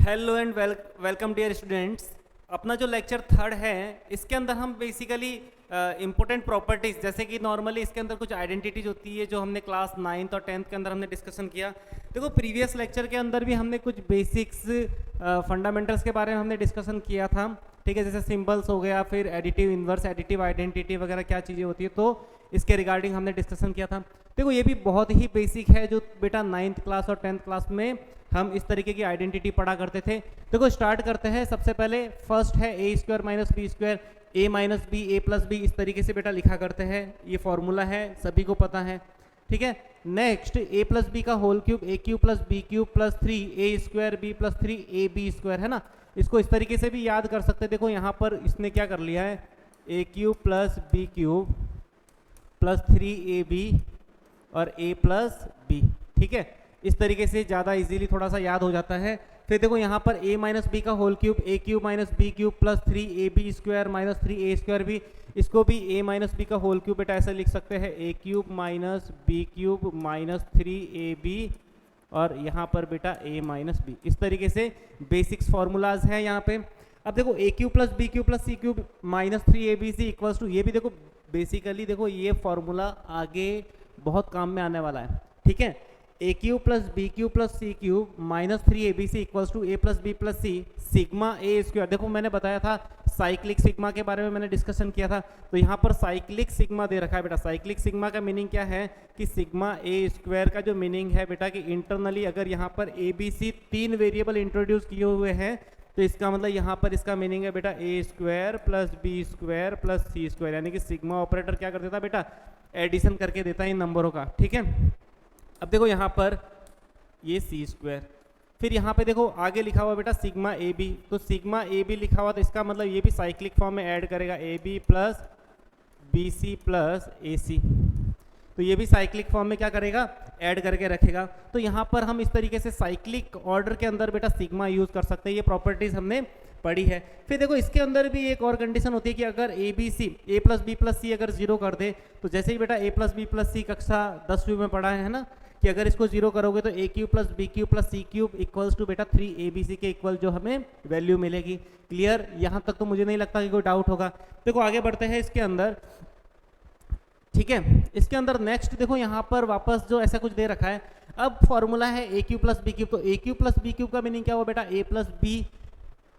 Hello and welcome dear students. अपना जो lecture third है इसके अंदर हम बेसिकली इम्पोर्टेंट प्रॉपर्टीज़, जैसे कि नॉर्मली इसके अंदर कुछ आइडेंटिटीज होती है जो हमने क्लास 9th और 10th के अंदर हमने डिस्कशन किया। देखो प्रीवियस लेक्चर के अंदर भी हमने कुछ बेसिक्स फंडामेंटल्स के बारे में हमने डिस्कशन किया था, ठीक है, जैसे सिंबल्स हो गया, फिर एडिटिव इन्वर्स एडिटिव आइडेंटिटी वगैरह क्या चीज़ें होती है, तो इसके रिगार्डिंग हमने डिस्कशन किया था। देखो ये भी बहुत ही बेसिक है जो बेटा 9th क्लास और 10th क्लास में हम इस तरीके की आइडेंटिटी पढ़ा करते थे। देखो स्टार्ट करते हैं। सबसे पहले फर्स्ट है ए स्क्वायर माइनस बी स्क्वायर, ए माइनस बी ए प्लस बी, इस तरीके से बेटा लिखा करते हैं। ये फॉर्मूला है, सभी को पता है, ठीक है। नेक्स्ट ए प्लस बी का whole cube, A cube plus B cube plus 3 A square B plus 3 A B square, है ना। इसको इस तरीके से भी याद कर सकते हैं। देखो यहाँ पर इसने क्या कर लिया है, ए cube plus B cube plus 3 ए बी और ए प्लस बी, ठीक है। इस तरीके से ज़्यादा इजीली थोड़ा सा याद हो जाता है। फिर देखो यहाँ पर a माइनस बी का whole cube, A cube minus B cube plus 3 A B square minus 3 A square B, इसको भी a माइनस बी का होल क्यूब बेटा ऐसे लिख सकते हैं, A cube minus B cube minus 3 A B और यहाँ पर बेटा a माइनस बी। इस तरीके से बेसिक्स फार्मूलाज हैं यहाँ पे। अब देखो a cube plus B cube plus c cube minus 3 A B c equals to, ये भी देखो बेसिकली देखो ये फॉर्मूला आगे बहुत काम में आने वाला है, ठीक है। ए cube plus B cube plus c cube minus 3 A B c equals to a plus b plus c sigma a square. देखो मैंने बताया था साइक्लिक सिग्मा के बारे में मैंने डिस्कशन किया था, तो यहाँ पर साइक्लिक सिग्मा दे रखा है बेटा। साइक्लिक सिग्मा का मीनिंग क्या है कि सिग्मा ए स्क्वायर का जो मीनिंग है बेटा कि इंटरनली अगर यहाँ पर A B C 3 variable introduce किए हुए हैं तो इसका मतलब यहाँ पर इसका मीनिंग है बेटा a square plus B square plus c square, यानी कि सिग्मा ऑपरेटर क्या कर देता है बेटा, एडिशन करके देता है इन नंबरों का, ठीक है। अब देखो यहाँ पर ये सी स्क्वायर, फिर यहाँ पे देखो आगे लिखा हुआ बेटा सिग्मा ए बी, तो सिग्मा ए बी लिखा हुआ तो इसका मतलब ये भी साइक्लिक फॉर्म में ऐड करेगा, a b plus b c plus a c, तो ये भी साइक्लिक फॉर्म में क्या करेगा, ऐड करके रखेगा। तो यहाँ पर हम इस तरीके से साइक्लिक ऑर्डर के अंदर बेटा सिग्मा यूज कर सकते हैं, ये प्रॉपर्टीज हमने पढ़ी है। फिर देखो इसके अंदर भी एक और कंडीशन होती है कि अगर a B c a plus b plus c अगर 0 कर दे, तो जैसे ही बेटा a plus b plus c कक्षा 10वीं में पढ़ा है ना, कि अगर इसको 0 करोगे तो a cube plus B cube plus c cube equals to बेटा 3 ए बी सी के इक्वल जो हमें वैल्यू मिलेगी। क्लियर, यहाँ तक तो मुझे नहीं लगता कि कोई डाउट होगा। देखो आगे बढ़ते हैं इसके अंदर, ठीक है। इसके अंदर नेक्स्ट देखो यहाँ पर वापस जो ऐसा कुछ दे रखा है, अब फॉर्मूला है ए क्यूब प्लस बी क्यूब, तो a cube plus B cube का मीनिंग क्या हुआ बेटा, a plus b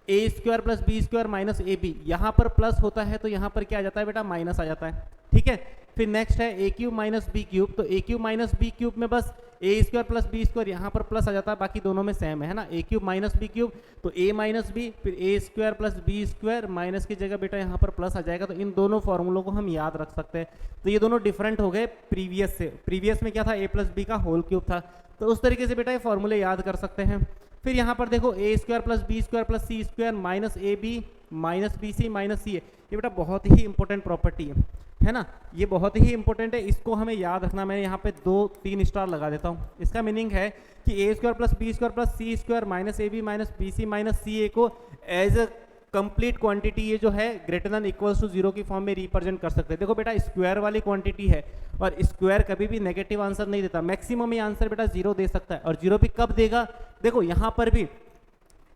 a square plus B square minus a b, यहाँ पर प्लस होता है तो यहाँ पर क्या आ जाता है बेटा, माइनस आ जाता है, ठीक है। फिर नेक्स्ट है ए क्यूब माइनस बी क्यूब, तो a cube minus B cube में बस ए स्क्वायर प्लस बी स्क्वायर यहाँ पर प्लस आ जाता है, बाकी दोनों में सेम है ना। A cube minus B cube तो ए माइनस बी, फिर a square plus B square, minus की जगह बेटा यहाँ पर प्लस आ जाएगा। तो इन दोनों फॉर्मूलों को हम याद रख सकते हैं। तो ये दोनों डिफरेंट हो गए प्रीवियस से। प्रीवियस में क्या था, ए प्लस बी का होल क्यूब था, तो उस तरीके से बेटा ये फॉर्मूले याद कर सकते हैं। फिर यहाँ पर देखो a square plus B square plus c square minus a b minus b c minus c, ये बेटा बहुत ही इंपॉर्टेंट प्रॉपर्टी है ना, ये बहुत ही इंपॉर्टेंट है, इसको हमें याद रखना। मैं यहाँ पे 2-3 स्टार लगा देता हूँ। इसका मीनिंग है कि a square plus B square plus c square minus a b minus b c minus c a को एज अ कंप्लीट क्वांटिटी ये जो है ग्रेटर देन इक्वल्स टू 0 की फॉर्म में रिप्रेजेंट कर सकते हैं। देखो बेटा स्क्वायर वाली क्वांटिटी है और स्क्वायर कभी भी नेगेटिव आंसर नहीं देता, मैक्सिमम ये आंसर बेटा 0 दे सकता है। और 0 भी कब देगा, देखो यहाँ पर भी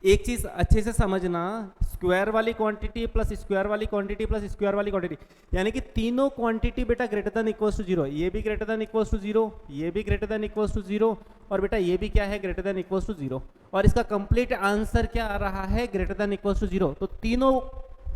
एक चीज अच्छे से समझना, स्क्वायर वाली क्वांटिटी प्लस स्क्वायर वाली क्वांटिटी प्लस स्क्वायर वाली क्वांटिटी, यानी कि तीनों क्वांटिटी बेटा ग्रेटर देन इक्वल्स टू 0, ये भी ग्रेटर देन इक्वल्स टू 0, ये भी ग्रेटर देन इक्वल्स टू 0 और बेटा ये भी क्या है, ग्रेटर देन इक्वल्स टू 0। और इसका कंप्लीट आंसर क्या आ रहा है, ग्रेटर देन इक्वल्स टू 0। तो तीनों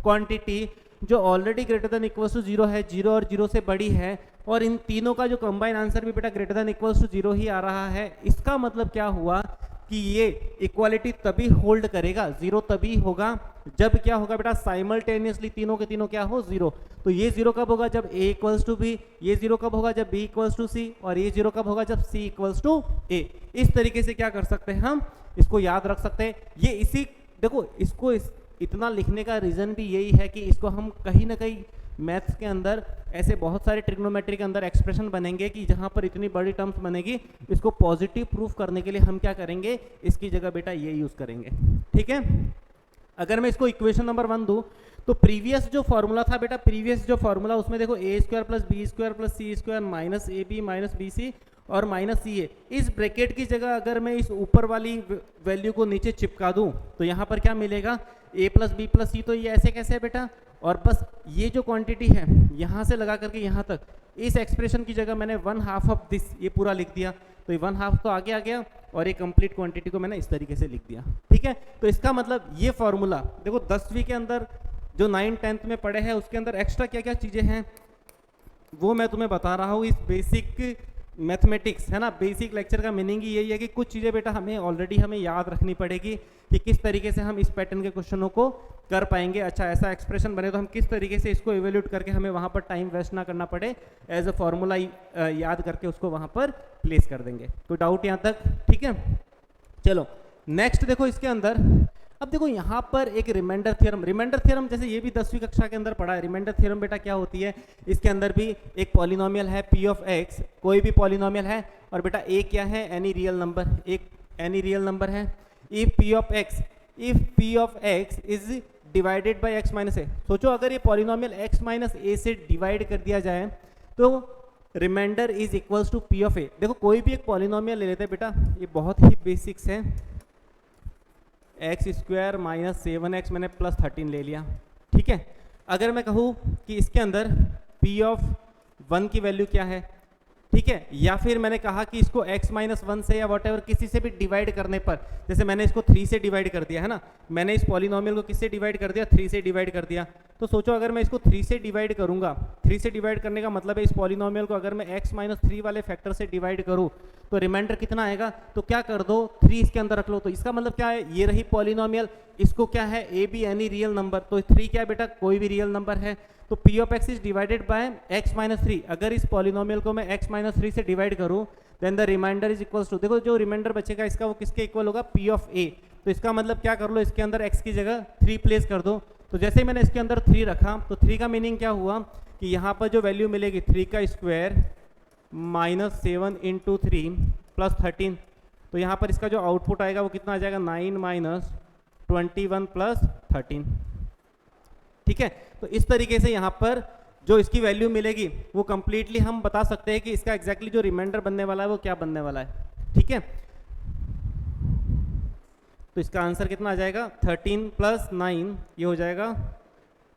क्वांटिटी जो already greater than equals to 0 है, 0 और 0 से बड़ी है, और इन तीनों का जो कंबाइन आंसर भी बेटा ग्रेटर देन इक्वल्स टू 0 ही आ रहा है। इसका मतलब क्या हुआ कि ये इक्वालिटी तभी होल्ड करेगा, 0 तभी होगा जब क्या होगा बेटा, साइमल्टेनियसली तीनों के तीनों क्या हो, 0। तो ये 0 कब होगा, जब a इक्वल्स टू बी, ये 0 कब होगा, जब b इक्वल्स टू सी, और ये 0 कब होगा, जब c इक्वल्स टू a। इस तरीके से क्या कर सकते हैं, हम इसको याद रख सकते हैं। ये इसी देखो इसको इतना लिखने का रीजन भी यही है कि इसको हम कहीं ना कहीं मैथ्स के अंदर ऐसे बहुत सारे ट्रिग्नोमेट्री के अंदर एक्सप्रेशन बनेंगे कि जहाँ पर इतनी बड़ी टर्म्स बनेगी, इसको पॉजिटिव प्रूफ करने के लिए हम क्या करेंगे, इसकी जगह बेटा ये यूज करेंगे, ठीक है। अगर मैं इसको इक्वेशन नंबर 1 दूं तो प्रीवियस जो फॉर्मूला था बेटा, प्रीवियस जो फॉर्मूला उसमें देखो a square plus B square plus c square minus a b minus b c और माइनस सी ए। इस ब्रैकेट की जगह अगर मैं इस ऊपर वाली वैल्यू को नीचे चिपका दूं तो यहाँ पर क्या मिलेगा, ए प्लस बी प्लस सी। तो ये ऐसे कैसे है बेटा, और बस ये जो क्वांटिटी है यहाँ से लगा करके यहाँ तक, इस एक्सप्रेशन की जगह मैंने 1/2 ऑफ दिस ये पूरा लिख दिया। तो ये 1/2 तो आगे आ गया और ये कंप्लीट क्वांटिटी को मैंने इस तरीके से लिख दिया। ठीक है, तो इसका मतलब ये फॉर्मूला देखो 10वीं के अंदर जो 9 10th में पढ़े हैं उसके अंदर एक्स्ट्रा क्या क्या चीज़ें हैं वो मैं तुम्हें बता रहा हूँ। इस बेसिक मैथमेटिक्स है ना, बेसिक लेक्चर का मीनिंग ही यही है कि कुछ चीज़ें बेटा हमें याद रखनी पड़ेगी कि किस तरीके से हम इस पैटर्न के क्वेश्चनों को कर पाएंगे। अच्छा, ऐसा एक्सप्रेशन बने तो हम किस तरीके से इसको इवेल्यूट करके हमें वहाँ पर टाइम वेस्ट ना करना पड़े, एज अ फॉर्मूला याद करके उसको वहाँ पर प्लेस कर देंगे। कोई डाउट यहाँ तक? ठीक है, चलो नेक्स्ट देखो इसके अंदर। अब देखो यहाँ पर एक रिमाइंडर थ्योरम जैसे ये भी 10वीं कक्षा के अंदर पढ़ा है। रिमाइंडर थ्योरम बेटा क्या होती है, इसके अंदर भी एक पॉलिनोमियल है पी ऑफ एक्स, कोई भी पॉलिनोमियल है, और बेटा ए क्या है, एनी रियल नंबर, एक एनी रियल नंबर है। If p of x is divided by x minus a, सोचो अगर ये पॉलिनोमियल एक्स माइनस ए से डिवाइड कर दिया जाए तो remainder is equals to p of a. देखो कोई भी एक पॉलिनोमियल ले लेते हैं बेटा, ये बहुत ही बेसिक्स है, एक्स स्क्वायर माइनस 7x मैंने प्लस 13 ले लिया। ठीक है, अगर मैं कहूँ कि इसके अंदर p ऑफ 1 की वैल्यू क्या है, ठीक है, या फिर मैंने कहा कि इसको x माइनस 1 से या वॉटेवर किसी से भी डिवाइड करने पर, जैसे मैंने इसको 3 से डिवाइड कर दिया है ना, मैंने इस पॉलिनोमियल को किससे डिवाइड कर दिया, 3 से डिवाइड कर दिया। तो सोचो अगर मैं इसको 3 से डिवाइड करूंगा, 3 से डिवाइड करने का मतलब है इस पॉलिनोमियल को अगर मैं x माइनस 3 वाले फैक्टर से डिवाइड करूँ तो रिमाइंडर कितना आएगा, तो क्या कर दो 3 इसके अंदर रख लो। तो इसका मतलब क्या है, ये रही पॉलिनोमियल, इसको क्या है A B any real number, तो 3 क्या है बेटा, कोई भी रियल नंबर है। तो p of x is divided bye x minus 3, अगर इस पॉलिनोमियल को मैं x माइनस 3 से डिवाइड करूं then the remainder is equals to, देखो जो रिमाइंडर बचेगा इसका वो किसके इक्वल होगा, p ऑफ a। तो इसका मतलब क्या कर लो, इसके अंदर x की जगह 3 प्लेस कर दो। तो जैसे ही मैंने इसके अंदर 3 रखा तो 3 का मीनिंग क्या हुआ कि यहाँ पर जो वैल्यू मिलेगी 3 का स्क्वायर माइनस 7 इंटू 3 प्लस 13, तो यहाँ पर इसका जो आउटपुट आएगा वो कितना आ जाएगा, 9 माइनस 21 प्लस 13। ठीक है, तो इस तरीके से यहाँ पर जो इसकी वैल्यू मिलेगी वो कंप्लीटली हम बता सकते हैं कि इसका एग्जैक्टली जो रिमाइंडर बनने वाला है वो क्या बनने वाला है। ठीक है, तो इसका आंसर कितना आ जाएगा, 13 प्लस 9 ये हो जाएगा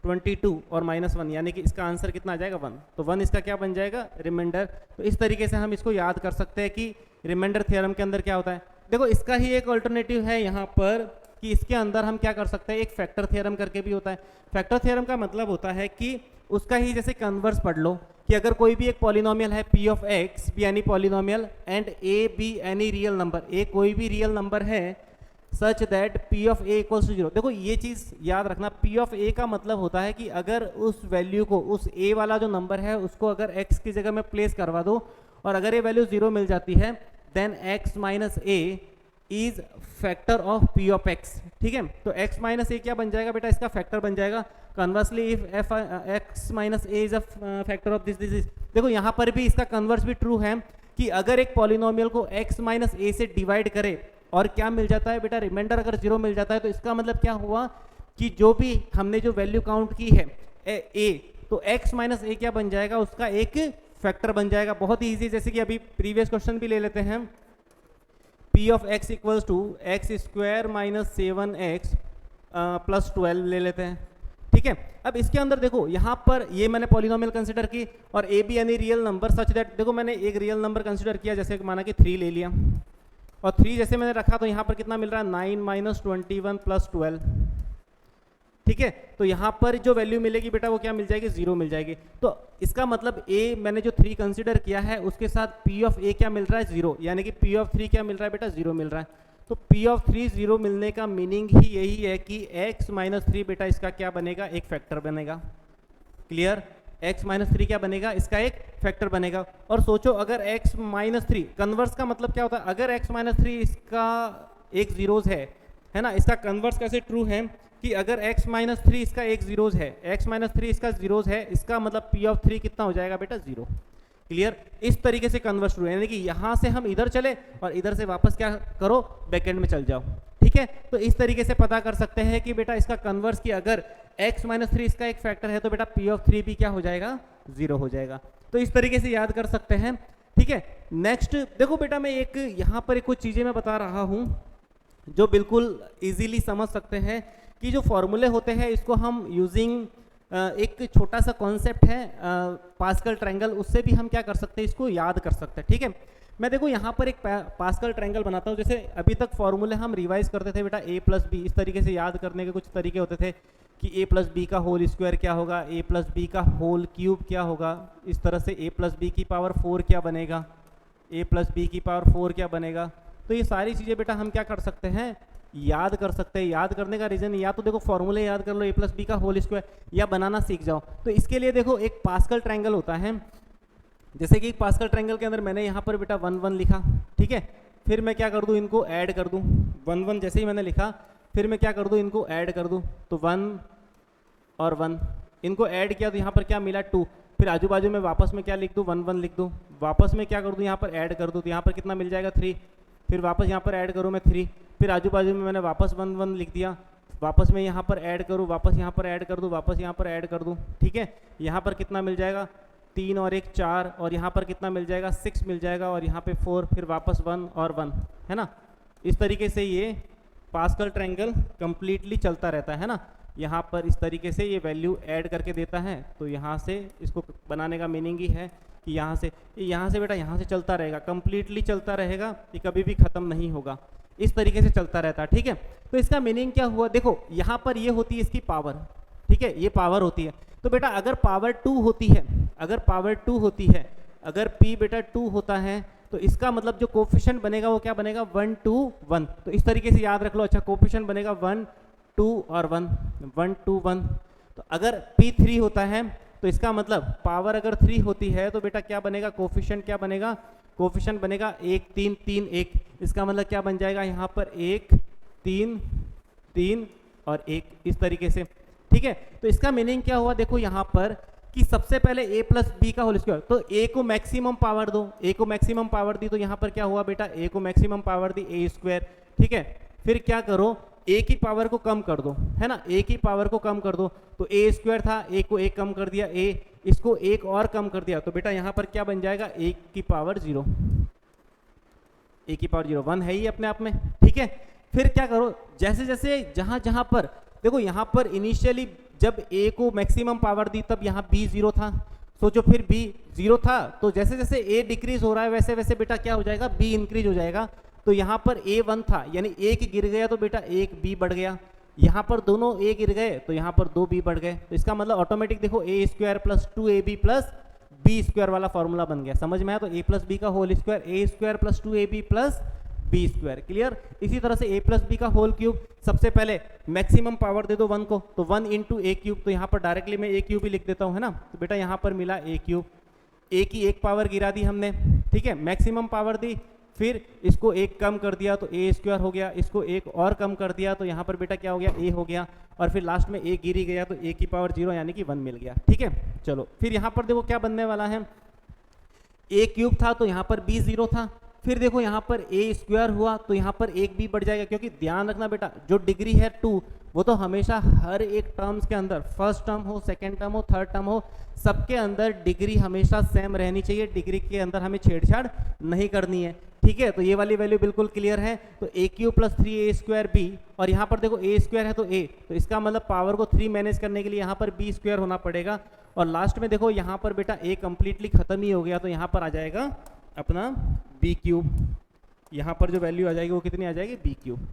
22 और माइनस 1, यानी कि इसका आंसर कितना आ जाएगा 1। तो 1 इसका क्या बन जाएगा, रिमाइंडर। तो इस तरीके से हम इसको याद कर सकते हैं कि रिमाइंडर थ्योरम के अंदर क्या होता है। देखो इसका ही एक अल्टरनेटिव है यहाँ पर कि इसके अंदर हम क्या कर सकते हैं, एक फैक्टर थ्योरम करके भी होता है। फैक्टर थ्योरम का मतलब होता है कि उसका ही जैसे कन्वर्स पढ़ लो कि अगर कोई भी एक पॉलिनोमियल है p of x be any polynomial and a be any real number, a कोई भी रियल नंबर है such that p of a equals to 0। देखो ये चीज़ याद रखना, p ऑफ a का मतलब होता है कि अगर उस वैल्यू को, उस a वाला जो नंबर है उसको अगर x की जगह में प्लेस करवा दो और अगर ये वैल्यू 0 मिल जाती है then x minus a is factor of p of x। ठीक है, तो x माइनस a क्या बन जाएगा बेटा, इसका फैक्टर बन जाएगा। Conversely if x minus a is a factor of this this. देखो यहाँ पर भी इसका कन्वर्स भी ट्रू है कि अगर एक पॉलिनोमियल को x माइनस a से डिवाइड करे और क्या मिल जाता है बेटा, रिमाइंडर अगर 0 मिल जाता है, तो इसका मतलब क्या हुआ कि जो भी हमने जो वैल्यू काउंट की है a, तो x माइनस a क्या बन जाएगा, उसका एक फैक्टर बन जाएगा। बहुत ही ईजी, जैसे कि अभी प्रीवियस क्वेश्चन भी ले लेते हैं, p of x equals to x square minus 7x plus 12 ले लेते हैं। ठीक है, अब इसके अंदर देखो यहाँ पर ये मैंने पॉलिनोमियल कंसिडर की और a be any real number such that, देखो मैंने एक रियल नंबर कंसिडर किया, जैसे माना कि 3 ले लिया और 3 जैसे मैंने रखा तो यहाँ पर कितना मिल रहा है, 9 माइनस 21 प्लस 12। ठीक है, तो यहाँ पर जो वैल्यू मिलेगी बेटा वो क्या मिल जाएगी, 0 मिल जाएगी। तो इसका मतलब a मैंने जो 3 कंसिडर किया है उसके साथ p ऑफ a क्या मिल रहा है, 0, यानी कि p ऑफ 3 क्या मिल रहा है बेटा, 0 मिल रहा है। तो p ऑफ 3 0 मिलने का मीनिंग ही यही है कि x माइनस 3 बेटा इसका क्या बनेगा, एक फैक्टर बनेगा। क्लियर, x माइनस 3 क्या बनेगा, इसका एक फैक्टर बनेगा। और सोचो अगर x माइनस 3, कन्वर्स का मतलब क्या होता है, अगर x माइनस 3 इसका एक जीरोज है ना, इसका कन्वर्स कैसे ट्रू है कि अगर x माइनस 3 इसका एक जीरोज है, x माइनस 3 इसका जीरोज है, इसका मतलब p ऑफ 3 कितना हो जाएगा बेटा, 0। क्लियर, इस तरीके से कन्वर्स ट्रू, यानी कि यहाँ से हम इधर चले और इधर से वापस क्या करो, बैकएंड में चल जाओ। ठीक है, तो इस तरीके से पता कर सकते हैं कि बेटा इसका कन्वर्स की अगर x माइनस 3 इसका एक फैक्टर है तो बेटा p ऑफ 3 भी क्या हो जाएगा, 0 हो जाएगा। तो इस तरीके से याद कर सकते हैं ठीक है। नेक्स्ट देखो बेटा, मैं एक यहाँ पर एक कुछ चीज़ें मैं बता रहा हूँ जो बिल्कुल इजीली समझ सकते हैं कि जो फॉर्मूले होते हैं इसको हम यूजिंग एक छोटा सा कॉन्सेप्ट है पास्कल ट्रायंगल, उससे भी हम क्या कर सकते हैं, इसको याद कर सकते हैं। ठीक है, मैं देखो यहाँ पर एक पास्कल ट्रायंगल बनाता हूँ। जैसे अभी तक फॉर्मूले हम रिवाइज करते थे बेटा, a प्लस बी, इस तरीके से याद करने के कुछ तरीके होते थे कि a प्लस बी का होल स्क्वायर क्या होगा, a प्लस बी का होल क्यूब क्या होगा, इस तरह से a प्लस बी की पावर 4 क्या बनेगा, a प्लस बी की पावर 4 क्या बनेगा। तो ये सारी चीज़ें बेटा हम क्या कर सकते हैं, याद कर सकते हैं। याद करने का रीज़न, या तो देखो फॉर्मूले याद कर लो a प्लस बी का होल स्क्वायर, या बनाना सीख जाओ। तो इसके लिए देखो एक पास्कल ट्रायंगल होता है, जैसे कि एक पास्कल ट्रायंगल के अंदर मैंने यहाँ पर बेटा 1 1 लिखा, ठीक है। फिर मैं क्या कर दूँ, इनको ऐड कर दूँ, 1 1 जैसे ही मैंने लिखा फिर मैं क्या कर दूँ, इनको ऐड कर दूँ, तो 1 और 1 इनको ऐड किया तो यहाँ पर क्या मिला 2। फिर आजू बाजू में वापस में क्या लिख दूँ, 1 1 लिख दूँ, वापस में क्या कर दूँ, यहाँ पर ऐड कर दूँ, तो यहाँ पर कितना मिल जाएगा 3। फिर वापस यहाँ पर ऐड करूँ मैं 3, फिर आजू बाजू में मैंने वापस 1 1 लिख दिया, वापस में यहाँ पर ऐड करूँ, वापस यहाँ पर ऐड कर दूँ, वापस यहाँ पर ऐड कर दूँ, ठीक है। यहाँ पर कितना मिल जाएगा, 3 और 1 4, और यहाँ पर कितना मिल जाएगा 6 मिल जाएगा, और यहाँ पे 4, फिर वापस 1 और 1, है ना। इस तरीके से ये पास्कल ट्रायंगल कंप्लीटली चलता रहता है ना। यहाँ पर इस तरीके से ये वैल्यू ऐड करके देता है, तो यहाँ से इसको बनाने का मीनिंग ही है कि यहाँ से बेटा यहाँ से चलता रहेगा, कंप्लीटली चलता रहेगा, ये कभी भी ख़त्म नहीं होगा, इस तरीके से चलता रहता है, ठीक है। तो इसका मीनिंग क्या हुआ, देखो यहाँ पर ये होती है इसकी पावर, ठीक है, ये पावर होती है। तो बेटा अगर पावर 2 होती है, अगर पावर 2 होती है, अगर p बेटा 2 होता है, तो इसका मतलब जो कोफिशिएंट बनेगा वो क्या बनेगा, 1 2 1। तो इस तरीके से याद रख लो। अच्छा, कोफिशिएंट बनेगा 1 2 और 1, 1 2 1। तो अगर p 3 होता है तो इसका मतलब पावर अगर 3 होती है तो बेटा क्या बनेगा, कोफिशिएंट क्या बनेगा, कोफिशिएंट बनेगा 1 3 3 1। इसका मतलब क्या बन जाएगा, यहाँ पर 1 3 3 और 1, इस तरीके से, ठीक है। तो इसका मीनिंग क्या हुआ, देखो यहाँ पर कि सबसे पहले a प्लस बी का होल स्क्वायर, तो a को मैक्सिमम पावर दो, a को मैक्सिमम पावर दी, तो यहाँ पर क्या हुआ बेटा, a को maximum power the a square, ठीक है। फिर क्या करो, a की पावर को कम कर दो, है ना, a की पावर को कम कर दो, तो a स्क्वायर था, a को 1 कम कर दिया, a इसको 1 और कम कर दिया, तो बेटा यहाँ पर क्या बन जाएगा, 1 की पावर 0, 1 की पावर 0, 1 है ही अपने आप में, ठीक है। फिर क्या करो, जैसे जैसे जहाँ जहाँ पर देखो, यहाँ पर इनिशियली जब a को मैक्सिमम पावर दी तब यहाँ b 0 था, सोचो, फिर b 0 था, तो जैसे जैसे a डिक्रीज हो रहा है वैसे वैसे बेटा क्या हो जाएगा, b इंक्रीज हो जाएगा। तो यहाँ पर a 1 था, यानी 1 गिर गया तो बेटा 1 b बढ़ गया, यहाँ पर दोनों a गिर गए तो यहाँ पर 2 b बढ़ गए। तो इसका मतलब ऑटोमेटिक देखो a square plus 2ab plus b square वाला फॉर्मूला बन गया, समझ में आया। तो a प्लस बी का whole square, a square plus 2ab plus B square, clear. इसी तरह से a प्लस बी का होल क्यूब, सबसे पहले मैक्सिमम पावर दे दो 1 को, तो 1 इंटू ए क्यूब, तो यहाँ पर डायरेक्टली मैं a क्यूब ही लिख देता हूँ, है ना। तो बेटा यहाँ पर मिला a क्यूब, a की 1 पावर गिरा दी हमने, ठीक है, मैक्सिमम पावर दी, फिर इसको 1 कम कर दिया तो a स्क्वायर हो गया, इसको 1 और कम कर दिया तो यहाँ पर बेटा क्या हो गया, a हो गया, और फिर लास्ट में a गिर ही गया तो a की पावर 0 यानी कि 1 मिल गया, ठीक है। चलो फिर यहाँ पर देखो क्या बनने वाला है, a क्यूब था तो यहाँ पर b 0 था, फिर देखो यहाँ पर a स्क्वायर हुआ तो यहाँ पर 1 b बढ़ जाएगा, क्योंकि ध्यान रखना बेटा जो डिग्री है 2 वो तो हमेशा हर एक टर्म्स के अंदर, फर्स्ट टर्म हो, सेकंड टर्म हो, थर्ड टर्म हो, सबके अंदर डिग्री हमेशा सेम रहनी चाहिए, डिग्री के अंदर हमें छेड़छाड़ नहीं करनी है, ठीक है। तो ये वाली वैल्यू बिल्कुल क्लियर है। तो a cube plus 3a square b, और यहाँ पर देखो a स्क्वायर है तो a, तो इसका मतलब पावर को 3 मैनेज करने के लिए यहाँ पर b स्क्वायर होना पड़ेगा, और लास्ट में देखो यहाँ पर बेटा a कंप्लीटली खत्म ही हो गया, तो यहाँ पर आ जाएगा अपना b क्यूब, यहाँ पर जो वैल्यू आ जाएगी वो कितनी आ जाएगी, b क्यूब,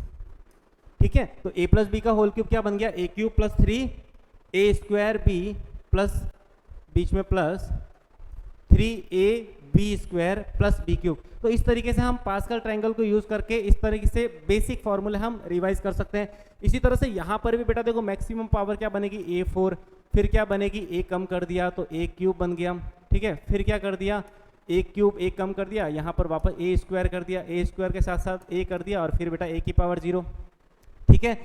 ठीक है। तो a प्लस बी का होल क्यूब क्या बन गया, a cube plus 3a square b plus बीच में plus 3ab square plus b cube. तो इस तरीके से हम पास्कल ट्रायंगल को यूज करके इस तरीके से बेसिक फॉर्मूले हम रिवाइज कर सकते हैं। इसी तरह से यहाँ पर भी बेटा देखो मैक्सिमम पावर क्या बनेगी, a4, फिर क्या बनेगी, a कम कर दिया तो a क्यूब बन गया, ठीक है। फिर क्या कर दिया, a क्यूब 1 कम कर दिया, यहाँ पर वापस a स्क्वायर कर दिया, a स्क्वायर के साथ साथ a कर दिया, और फिर बेटा a की पावर 0, ठीक है।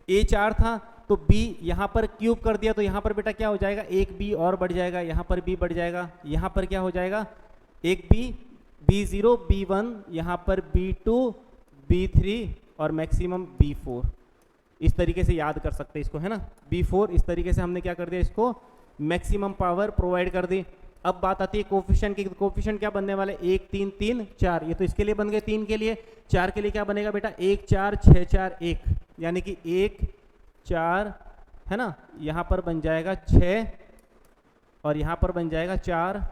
a 4 था तो b यहाँ पर क्यूब कर दिया, तो यहाँ पर बेटा क्या हो जाएगा, 1 b और बढ़ जाएगा, यहाँ पर b बढ़ जाएगा, यहाँ पर क्या हो जाएगा, 1 b b0 b1, यहाँ पर b2 b3 और मैक्सिमम b4। इस तरीके से याद कर सकते हैं इसको, है ना, b4। इस तरीके से हमने क्या कर दिया, इसको मैक्सिमम पावर प्रोवाइड कर दी। अब बात आती है कोफिशिएंट की। कोफिशिएंट क्या बनने वाले, 1 3 3 4, ये तो इसके लिए बन गए 3 के लिए। 4 के लिए क्या बनेगा बेटा, 1 4 6 4 1, यानी कि 1 4 है ना, यहाँ पर बन जाएगा 6 और यहाँ पर बन जाएगा 4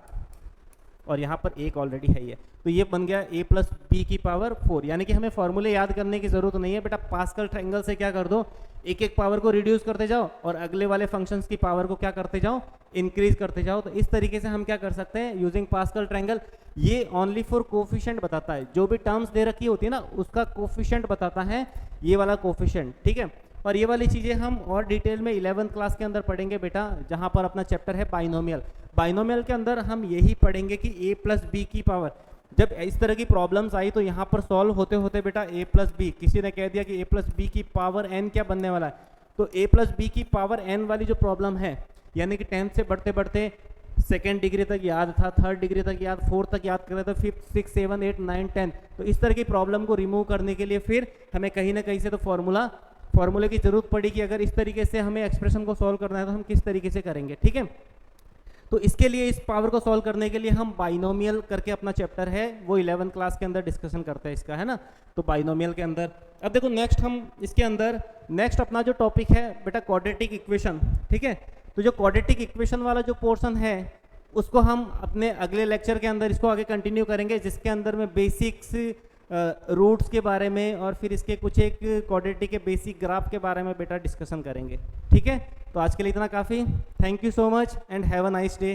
और यहाँ पर 1 ऑलरेडी है ये, तो ये बन गया a प्लस बी की पावर 4। यानी कि हमें फॉर्मूले याद करने की जरूरत नहीं है बेटा, पास्कल ट्रायंगल से क्या कर दो, एक एक पावर को रिड्यूस करते जाओ और अगले वाले फंक्शंस की पावर को क्या करते जाओ, इंक्रीज करते जाओ। तो इस तरीके से हम क्या कर सकते हैं यूजिंग पास्कल ट्रायंगल। ये ओनली फॉर कोफिशिएंट बताता है, जो भी टर्म्स दे रखी होती है ना उसका कोफिशिएंट बताता है ये वाला कोफिशिएंट, ठीक है। और ये वाली चीज़ें हम और डिटेल में 11th क्लास के अंदर पढ़ेंगे बेटा, जहाँ पर अपना चैप्टर है बाइनोमियल। बाइनोमियल के अंदर हम यही पढ़ेंगे कि a प्लस बी की पावर, जब इस तरह की प्रॉब्लम्स आई तो यहाँ पर सॉल्व होते होते बेटा a प्लस बी, किसी ने कह दिया कि a प्लस बी की पावर n क्या बनने वाला है, तो a प्लस बी की पावर n वाली जो प्रॉब्लम है, यानी कि 10th से बढ़ते बढ़ते सेकेंड डिग्री तक याद था, थर्ड डिग्री तक याद, फोर्थ तक याद कर रहे थे, 5th 6 7 8 9 10, तो इस तरह की प्रॉब्लम को रिमूव करने के लिए फिर हमें कहीं ना कहीं से तो फॉर्मूले की जरूरत पड़ी कि अगर इस तरीके से हमें एक्सप्रेशन को सॉल्व करना है तो हम किस तरीके से करेंगे, ठीक है। तो इसके लिए इस पावर को सॉल्व करने के लिए हम बाइनोमियल करके अपना चैप्टर है वो 11th क्लास के अंदर डिस्कशन करते हैं इसका, है ना। तो बाइनोमियल के अंदर अब देखो नेक्स्ट हम इसके अंदर नेक्स्ट अपना जो टॉपिक है बेटा क्वाड्रेटिक इक्वेशन, ठीक है। तो जो क्वाड्रेटिक इक्वेशन वाला जो पोर्शन है उसको हम अपने अगले लेक्चर के अंदर इसको आगे कंटिन्यू करेंगे, जिसके अंदर में बेसिक्स रूट्स के बारे में और फिर इसके कुछ एक क्वाड्रेटिक के बेसिक ग्राफ के बारे में बेटा डिस्कशन करेंगे, ठीक है। तो आज के लिए इतना काफ़ी, thank you so much and have a nice day.